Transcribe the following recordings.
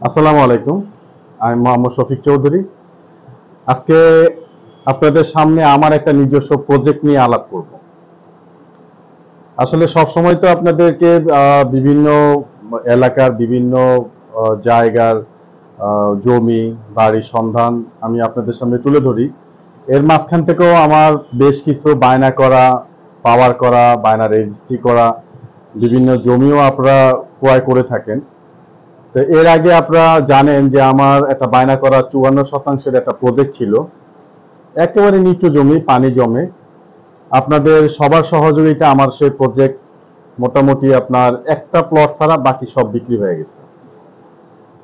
আসসালামু আলাইকুম। আমি মোহাম্মদ শফিক চৌধুরী। আজকে আপনাদের সামনে আমার একটা নিজস্ব প্রজেক্ট নিয়ে আলাপ করব। আসলে সব সময় তো আপনাদেরকে বিভিন্ন এলাকার বিভিন্ন জায়গার জমি বাড়ির সন্ধান আমি আপনাদের সামনে তুলে ধরি। এর মাঝখান থেকেও আমার বেশ কিছু বায়না করা, পাওয়ার করা, বায়না রেজিস্ট্রি করা বিভিন্ন জমিও আপনারা ক্রয় করে থাকেন। তো এর আগে আপনারা জানেন যে আমার একটা বায়না করা 54% একটা প্রজেক্ট ছিল, একেবারে নিচু জমি, পানি জমে। আপনাদের সবার সহযোগিতা আমার সেই প্রজেক্ট মোটামুটি আপনার একটা প্লট ছাড়া বাকি সব বিক্রি হয়ে গেছে।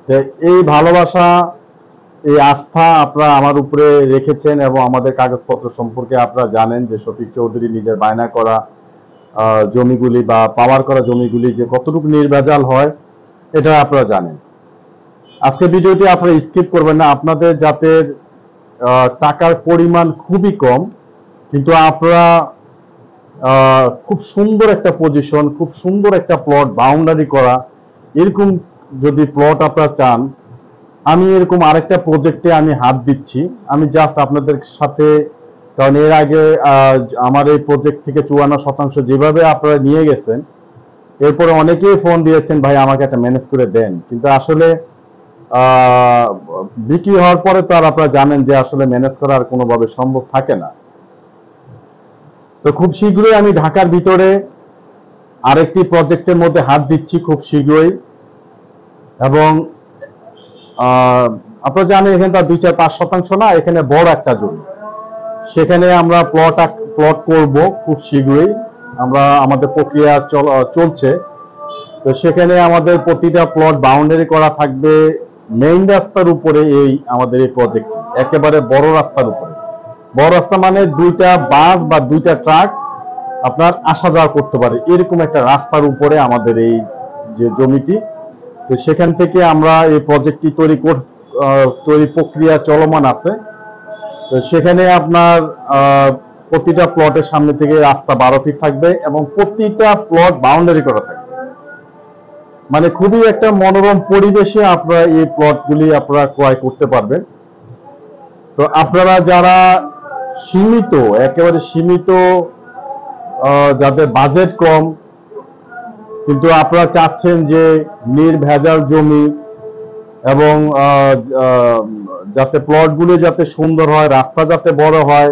তো এই ভালোবাসা, এই আস্থা আপনারা আমার উপরে রেখেছেন এবং আমাদের কাগজপত্র সম্পর্কে আপনারা জানেন যে শফিক চৌধুরী নিজের বায়না করা জমিগুলি বা পাওয়ার করা জমিগুলি যে কতটুকু নির্ভেজাল হয় এটা আপনারা জানেন। আজকে ভিডিওটি আপনারা স্কিপ করবেন না। আপনাদের যাতে টাকার পরিমাণ খুবই কম, কিন্তু আপনারা খুব সুন্দর একটা পজিশন, খুব সুন্দর একটা প্লট বাউন্ডারি করা, এরকম যদি প্লট আপনারা চান, আমি এরকম আরেকটা প্রজেক্টে আমি হাত দিচ্ছি। আমি জাস্ট আপনাদের সাথে, কারণ এর আগে আমার এই প্রজেক্ট থেকে 54% যেভাবে আপনারা নিয়ে গেছেন, এরপরে অনেকেই ফোন দিয়েছেন ভাই আমাকে একটা ম্যানেজ করে দেন, কিন্তু আসলে বিক্রি হওয়ার পরে তো আর আপনারা জানেন যে আসলে ম্যানেজ করা আর কোনোভাবে সম্ভব থাকে না। তো খুব শীঘ্রই আমি ঢাকার ভিতরে আরেকটি প্রজেক্টের মধ্যে হাত দিচ্ছি খুব শীঘ্রই। এবং আপনারা জানেন এখানে তো 2-4-5% না, এখানে বড় একটা জমি, সেখানে আমরা প্লট করব খুব শীঘ্রই। আমাদের প্রক্রিয়া চলছে। তো সেখানে আমাদের প্রতিটা প্লট বাউন্ডারি করা থাকবে মেইন রাস্তার উপরে। আমাদের এই প্রজেক্ট একেবারে বড় রাস্তার উপরে। বড় রাস্তা মানে দুইটা বাস বা দুইটা ট্রাক আপনার আসা যাওয়া করতে পারে, এরকম একটা রাস্তার উপরে আমাদের এই যে জমিটি। তো সেখান থেকে আমরা এই প্রজেক্টটি তৈরি প্রক্রিয়া চলমান আছে। তো সেখানে আপনার প্রতিটা প্লটের সামনে থেকে রাস্তা 12 ফিট থাকবে এবং প্রতিটা প্লট বাউন্ডারি করা থাকবে। মানে খুবই একটা মনোরম পরিবেশে আপনারা এই প্লটগুলি আপনারা ক্রয় করতে পারবেন। তো আপনারা যারা সীমিত, একেবারে সীমিত, যাদের বাজেট কম, কিন্তু আপনারা চাচ্ছেন যে নির্ভেজাল জমি এবং যাতে প্লটগুলি যাতে সুন্দর হয়, রাস্তা যাতে বড় হয়,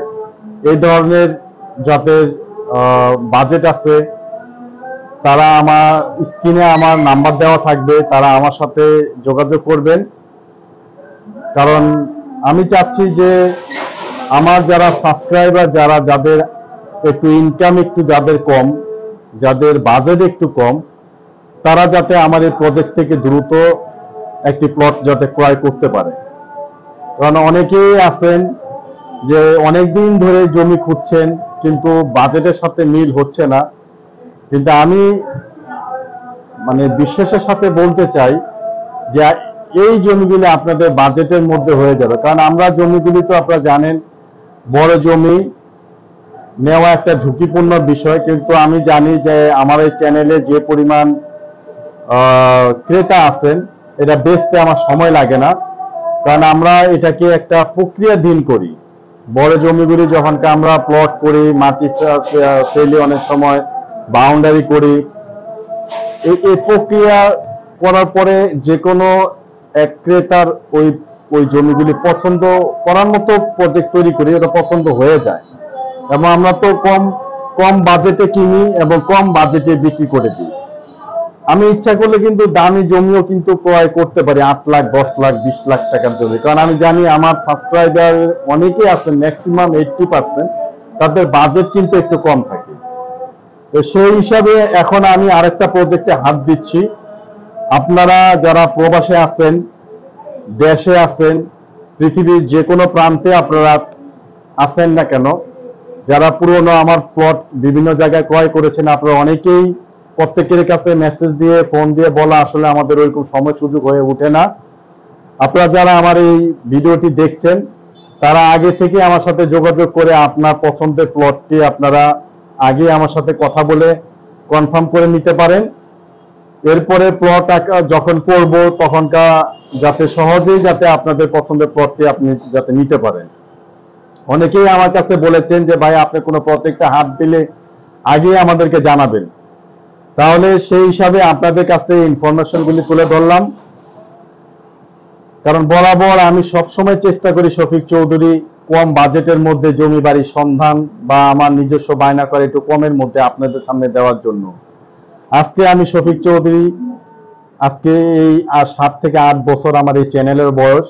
এই ধরনের যাদের বাজেট আছে, তারা আমার স্ক্রিনে আমার নাম্বার দেওয়া থাকবে, তারা আমার সাথে যোগাযোগ করবেন। কারণ আমি চাচ্ছি যে আমার যারা সাবস্ক্রাইবার, যাদের একটু ইনকাম একটু যাদের কম, যাদের বাজেট একটু কম, তারা যাতে আমার এই প্রজেক্ট থেকে দ্রুত একটি প্লট যাতে ক্রয় করতে পারে। কারণ অনেকেই আছেন যে অনেকদিন ধরে জমি খুঁজছেন কিন্তু বাজেটের সাথে মিল হচ্ছে না। কিন্তু আমি মানে বিশ্বাসের সাথে বলতে চাই যে এই জমিগুলি আপনাদের বাজেটের মধ্যে হয়ে যাবে। কারণ আমরা জমিগুলি তো আপনারা জানেন বড় জমি নেওয়া একটা ঝুঁকিপূর্ণ বিষয়, কিন্তু আমি জানি যে আমার এই চ্যানেলে যে পরিমাণ ক্রেতা আছেন, এটা বেচতে আমার সময় লাগে না। কারণ আমরা এটাকে একটা প্রক্রিয়াধীন করি। বড় জমিগুলি যখন আমরা প্লট করি, মাটি ফেলে অনেক সময় বাউন্ডারি করি, এই প্রক্রিয়া করার পরে যে কোনো এক ক্রেতার ওই জমিগুলি পছন্দ করার মতো প্রজেক্ট তৈরি করি, এটা পছন্দ হয়ে যায়। এবং আমরা তো কম বাজেটে কিনি এবং কম বাজেটে বিক্রি করে দিই। আমি ইচ্ছা করলে কিন্তু দামি জমিও কিন্তু ক্রয় করতে পারি, 8 লাখ 10 লাখ 20 লাখ টাকার জমি। কারণ আমি জানি আমার সাবস্ক্রাইবার অনেকেই আছেন, ম্যাক্সিমাম 80% তাদের বাজেট কিন্তু একটু কম থাকে। তো সেই হিসাবে এখন আমি আরেকটা প্রজেক্টে হাত দিচ্ছি। আপনারা যারা প্রবাসে আছেন, দেশে আছেন, পৃথিবীর যে কোনো প্রান্তে আপনারা আছেন না কেন, যারা পুরনো আমার প্লট বিভিন্ন জায়গায় ক্রয় করেছেন, আপনারা অনেকেই প্রত্যেকের কাছে মেসেজ দিয়ে ফোন দিয়ে বলা আসলে আমাদের ওইরকম সময় সুযোগ হয়ে ওঠে না। আপনারা যারা আমার এই ভিডিওটি দেখছেন, তারা আগে থেকে আমার সাথে যোগাযোগ করে আপনার পছন্দের প্লটটি আপনারা আগে আমার সাথে কথা বলে কনফার্ম করে নিতে পারেন। এরপরে প্লট যখন করব তখনকার যাতে সহজেই যাতে আপনাদের পছন্দের প্লটটি আপনি যাতে নিতে পারেন। অনেকেই আমার কাছে বলেছেন যে ভাই আপনি কোনো প্রজেক্টে হাত দিলে আগে আমাদেরকে জানাবেন। তাহলে সেই হিসাবে আপনাদের কাছে ইনফরমেশনগুলি তুলে ধরলাম। কারণ বরাবর আমি সবসময় চেষ্টা করি শফিক চৌধুরী কম বাজেটের মধ্যে জমি বাড়ির সন্ধান বা আমার নিজস্ব বায়না করে একটু কমের মধ্যে আপনাদের সামনে দেওয়ার জন্য। আজকে আমি শফিক চৌধুরী, আজকে এই 7 থেকে 8 বছর আমার এই চ্যানেলের বয়স।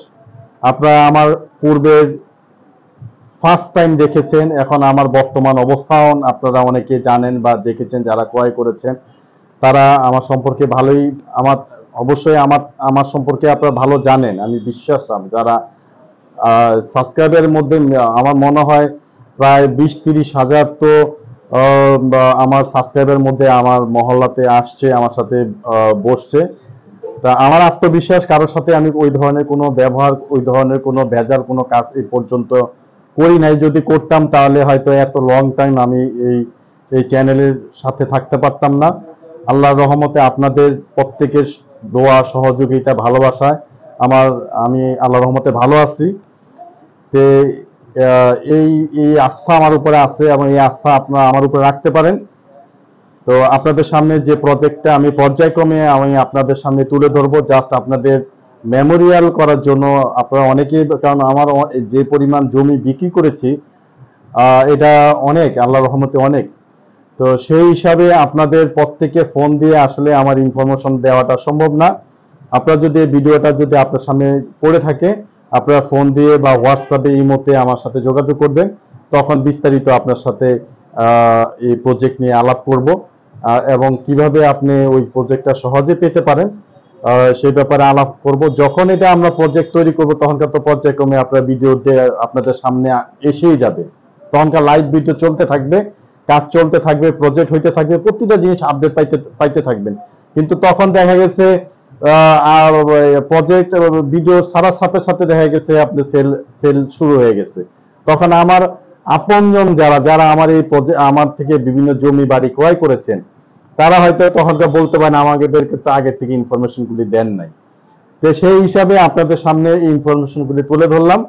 আপনারা আমার পূর্বের ফার্স্ট টাইম দেখেছেন, এখন আমার বর্তমান অবস্থান আপনারা অনেকে জানেন বা দেখেছেন, যারা ক্রয় করেছেন তারা আমার সম্পর্কে ভালোই, অবশ্যই আমার সম্পর্কে আপনারা ভালো জানেন, আমি বিশ্বাস। যারা সাবস্ক্রাইবারের মধ্যে আমার মনে হয় প্রায় 20-30 হাজার তো আমার সাবস্ক্রাইবের মধ্যে আমার মহল্লাতে আসছে, আমার সাথে বসছে। তা আমার আত্মবিশ্বাস, কারোর সাথে আমি ওই ধরনের কোনো ব্যবহার, ওই ধরনের কোনো ভেজাল কোনো কাজ এই পর্যন্ত করি নাই। যদি করতাম তাহলে হয়তো এত লং টাইম আমি এই চ্যানেলের সাথে থাকতে পারতাম না। আল্লাহর রহমতে আপনাদের প্রত্যেকের দোয়া, সহযোগিতা, ভালোবাসায় আমি আল্লাহর রহমতে ভালো আছি। তো এই আস্থা আমার উপরে আছে এবং এই আস্থা আপনারা আমার উপরে রাখতে পারেন। তো আপনাদের সামনে যে প্রজেক্টটা আমি পর্যায়ক্রমে আমি আপনাদের সামনে তুলে ধরবো, জাস্ট আপনাদের মেমোরিয়াল করার জন্য। আপনারা অনেকেই, কারণ আমার যে পরিমাণ জমি বিক্রি করেছি এটা অনেক, আল্লাহর রহমতে অনেক। তো সেই হিসাবে আপনাদের প্রত্যেকে ফোন দিয়ে আসলে আমার ইনফরমেশন দেওয়াটা সম্ভব না। আপনারা যদি এই ভিডিওটা যদি আপনার সামনে পড়ে থাকে, আপনারা ফোন দিয়ে বা হোয়াটসঅ্যাপে, ইমোতে আমার সাথে যোগাযোগ করবেন, তখন বিস্তারিত আপনার সাথে এই প্রজেক্ট নিয়ে আলাপ করব এবং কিভাবে আপনি ওই প্রজেক্টটা সহজে পেতে পারেন সেই ব্যাপারে আলাপ করব। যখন এটা আমরা প্রজেক্ট তৈরি করব তখনকার তো পর্যায়ক্রমে আপনার ভিডিও আপনাদের সামনে এসেই যাবে, তখনকার লাইভ ভিডিও চলতে থাকবে, কাজ চলতে থাকবে, প্রজেক্ট হইতে থাকবে, প্রতিটা জিনিস আপডেট পাইতে থাকবেন। কিন্তু তখন দেখা গেছে আর প্রজেক্ট ভিডিও ছাড়ার সাথে সাথে দেখা গেছে আপনি সেল শুরু হয়ে গেছে। তখন আমার আপনজন যারা আমার থেকে বিভিন্ন জমি বাড়ি ক্রয় করেছেন, তারা হয়তো তখনকার বলতে পারেন আমাদেরকে তো আগে থেকে ইনফরমেশন গুলি দেন নাই। তো সেই হিসাবে আপনাদের সামনে ইনফরমেশন গুলি তুলে ধরলাম।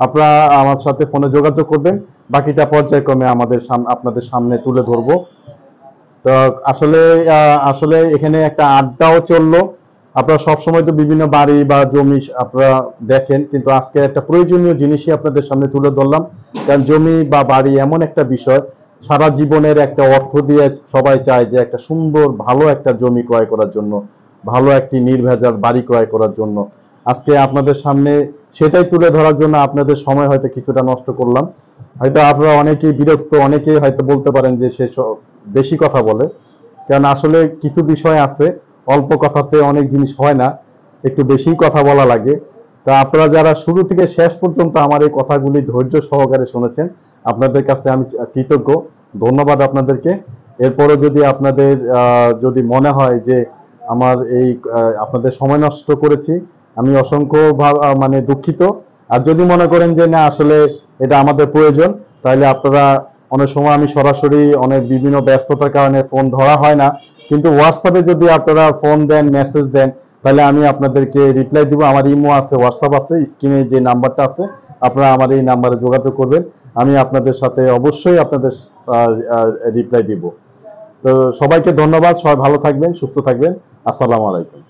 আপনারা আমার সাথে ফোনে যোগাযোগ করবেন, বাকিটা পর্যায়ক্রমে আপনাদের সামনে তুলে ধরবো। তো আসলে এখানে একটা আড্ডাও চললো। আপনারা সবসময় তো বিভিন্ন বাড়ি বা জমি আপনারা দেখেন, কিন্তু আজকে একটা প্রয়োজনীয় জিনিসই আপনাদের সামনে তুলে ধরলাম। কারণ জমি বা বাড়ি এমন একটা বিষয়, সারা জীবনের একটা অর্থ দিয়ে সবাই চায় যে একটা সুন্দর ভালো একটা জমি ক্রয় করার জন্য, ভালো একটি নির্ভেজাল বাড়ি ক্রয় করার জন্য। আজকে আপনাদের সামনে সেটাই তুলে ধরার জন্য আপনাদের সময় হয়তো কিছুটা নষ্ট করলাম। হয়তো আপনারা অনেকেই বিরক্ত, অনেকেই হয়তো বলতে পারেন যে সে বেশি কথা বলে। কারণ আসলে কিছু বিষয় আছে, অল্প কথাতে অনেক জিনিস হয় না, একটু বেশি কথা বলা লাগে। তা আপনারা যারা শুরু থেকে শেষ পর্যন্ত আমার এই কথাগুলি ধৈর্য সহকারে শুনেছেন, আপনাদের কাছে আমি কৃতজ্ঞ, ধন্যবাদ আপনাদেরকে। এরপরও যদি আপনাদের যদি মনে হয় যে আমার আপনাদের সময় নষ্ট করেছি, আমি অসংখ্য মানে দুঃখিত। আর যদি মনে করেন যে না আসলে এটা আমাদের প্রয়োজন, তাহলে আপনারা, অনেক সময় আমি সরাসরি অনেক বিভিন্ন ব্যস্ততার কারণে ফোন ধরা হয় না, কিন্তু হোয়াটসঅ্যাপে যদি আপনারা ফোন দেন, মেসেজ দেন, তাহলে আমি আপনাদেরকে রিপ্লাই দিব। আমার ইমো আছে, হোয়াটসঅ্যাপ আছে, স্ক্রিনে যে নাম্বারটা আছে আপনারা আমার এই নাম্বারে যোগাযোগ করবেন, আমি আপনাদের সাথে অবশ্যই আপনাদের রিপ্লাই দিব। তো সবাইকে ধন্যবাদ, সবাই ভালো থাকবেন, সুস্থ থাকবেন। আসসালামু আলাইকুম।